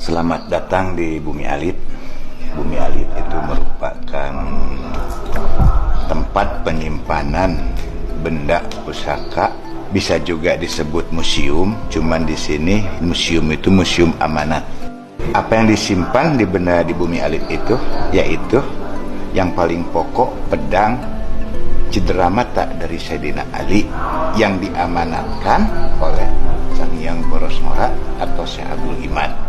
Selamat datang di Bumi Alit. Bumi Alit itu merupakan tempat penyimpanan benda pusaka, bisa juga disebut museum. Cuman di sini museum itu museum amanat. Apa yang disimpan di benda di Bumi Alit itu, yaitu yang paling pokok pedang cedera mata dari Sayyidina Ali yang diamanatkan oleh Sang Hyang Boros Ngora atau Syekh Abdul Iman.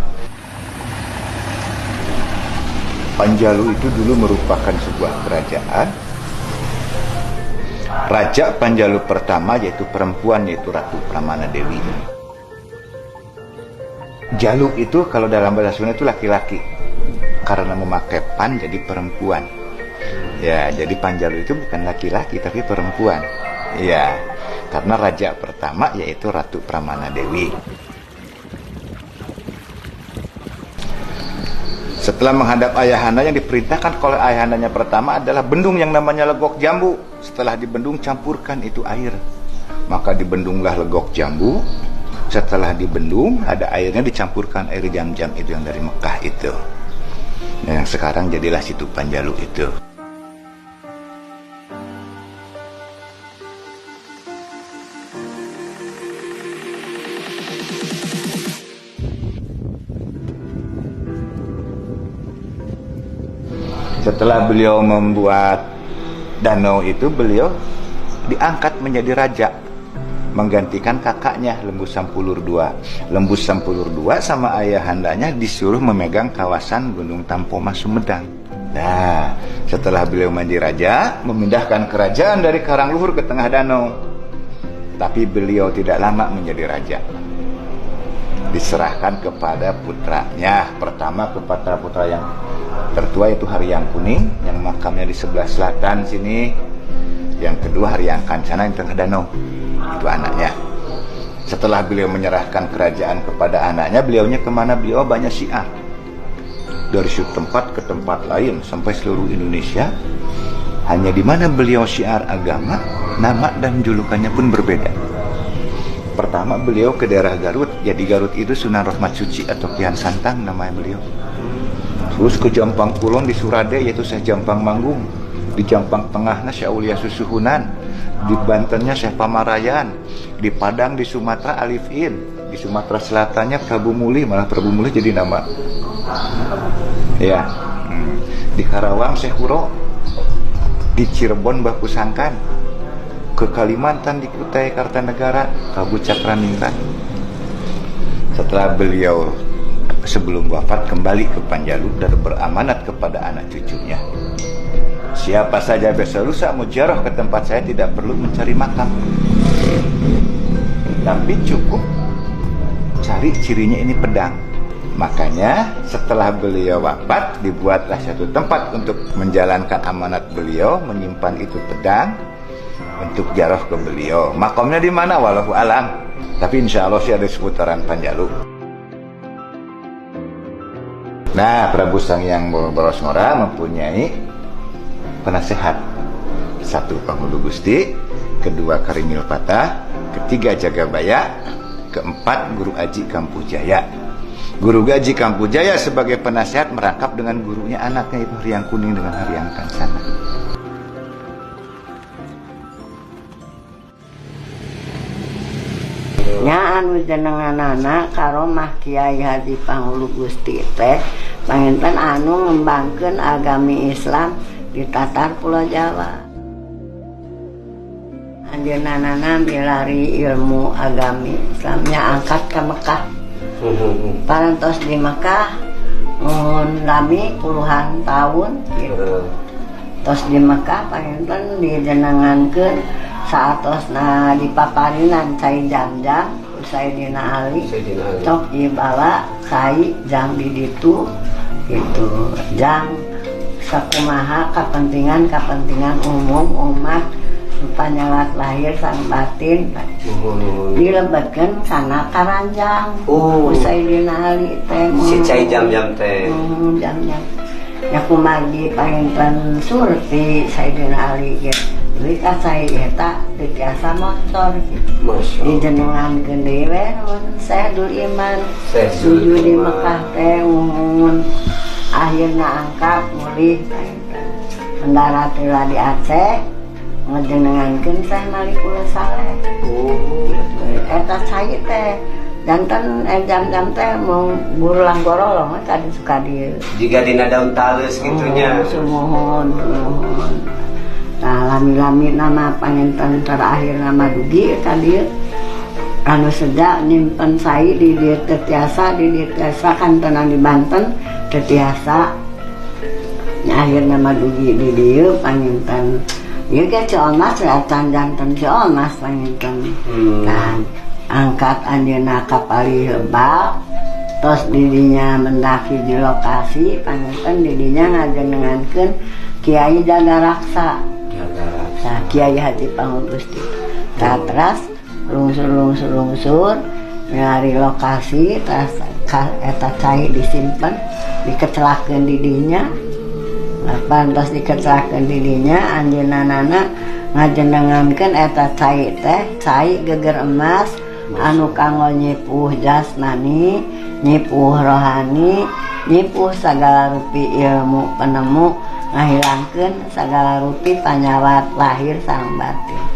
Panjalu itu dulu merupakan sebuah kerajaan. Raja Panjalu pertama yaitu perempuan, yaitu Ratu Pramana Dewi. Jalu itu kalau dalam bahasa Sunda itu laki-laki, karena memakai pan jadi perempuan. Ya, jadi Panjalu itu bukan laki-laki tapi perempuan. Ya, karena raja pertama yaitu Ratu Pramana Dewi. Setelah menghadap ayahanda, yang diperintahkan oleh ayahandanya pertama adalah bendung yang namanya Legok Jambu. Setelah dibendung, campurkan itu air. Maka dibendunglah Legok Jambu. Setelah dibendung, ada airnya, dicampurkan air jam-jam itu yang dari Mekah itu. Nah, yang sekarang jadilah situ Panjalu itu. Setelah beliau membuat danau itu, beliau diangkat menjadi raja, menggantikan kakaknya Lembu Sampulur II. Lembu Sampulur II sama ayahandanya disuruh memegang kawasan Gunung Tampomas Sumedang. Nah, setelah beliau menjadi raja, memindahkan kerajaan dari Karangluhur ke tengah danau. Tapi beliau tidak lama menjadi raja. Diserahkan kepada putranya. Pertama kepada putra yang tertua yaitu Haryang Kuning, yang makamnya di sebelah selatan sini. Yang kedua Haryang Kancana yang tengah danau, itu anaknya. Setelah beliau menyerahkan kerajaan kepada anaknya, beliaunya kemana? Beliau banyak syiar dari suatu tempat ke tempat lain sampai seluruh Indonesia. Hanya di mana beliau syiar agama, nama dan julukannya pun berbeda. Pertama beliau ke daerah Garut, jadi Garut itu Sunan Rahmat Suci atau Kian Santang namanya beliau. Terus ke Jampang Kulon di Surade yaitu Syekh Jampang Manggung. Di Jampang Tengahnya Syekh Aulia Susuhunan. Di Bantennya Syekh Pamarayan. Di Padang di Sumatera Alifin. Di Sumatera Selatannya Prabu Muli, malah Prabu Muli jadi nama. Ya. Di Karawang Syekh Kuro. Di Cirebon Mbah Kusangkan. Ke Kalimantan di Kutai Kartanegara Prabu Cakraningrat. Setelah beliau sebelum wafat kembali ke Panjalu dan beramanat kepada anak cucunya, siapa saja bisa lusa mujarah ke tempat saya tidak perlu mencari makam, tapi cukup cari cirinya ini pedang. Makanya setelah beliau wafat dibuatlah satu tempat untuk menjalankan amanat beliau, menyimpan itu pedang untuk jarah ke beliau. Makamnya di mana wallahu alam, tapi insya Allah sih ada seputaran Panjalu. Nah, Prabu Sang Hyang Boros Ngora mempunyai penasehat. Satu Panghulu Gusti, kedua Karimil Patah, ketiga Jagabaya, keempat Guru Aji Kampuh Jaya. Guru Aji Kampuh Jaya sebagai penasehat merangkap dengan gurunya anaknya itu Haryang Kuning dengan Haryang Kancana. Nya anu jenenganana karo Mah Kiai Haji Panghulu Gusti teh panginten anu ngembangkeun agami Islam di Tatar Pulau Jawa. Anjeunna milari ilmu agami Islamnya angkat ke Mekah. Parantos di Mekah lami puluhan tahun gitu. Tos di Mekah panginten dijenengankeun saatosna dipaparinan cai jam-jam Sayyidina Ali tok dibala cai jam di ditu itu jam sakumaha kapentingan umum umat panjanglat lahir sang batin dilebetkeun kana karanjang Sayyidina Ali teh si cai jam-jam teh jam-jam ya kumargi panginten surti Sayyidina Ali gitu Rika cai eta tiasa motor Masya Allah. dijenengankeun dewe mun Syekhul Iman Syekhul suju di Iman. Mekah teh ngumun akhirna angkat mulih mendarat teh di Aceh ngajenengankeun Syekh Malikul Saleh eta cai teh janten jam-jam teh mau burulang gorolong tadi suka di Jika dina daun tales gitunya. Sumohon. Nah, lami-lami nama panginten terakhir nama Dugi tadi anu sejak nyimpen sai di dieu tetiasa kan tenang di Banten tetiasa akhir nama Dugi di dieu panginten ieu ge Cionas datang janten Cionas panginten nah angkat anjeunna ka Palihebal tos didinya mendaki di lokasi panginten didinya ngajenengankeun Kiai Jagaraksa. Nah, Kiai Haji Panghulu Gusti. Teras lungsur nyari lokasi, terus eta cai disimpan, dikecelakeun didinya. Pantos dikecelakeun didinya, anjeunna ngajenengankeun eta cai teh, cai geger emas anu kanggo nyipuh jasmani, nyipuh rohani, nyipuh sagala rupi ilmu penemu ngahilangkeun sagala rupi panyawat lahir sareng batin.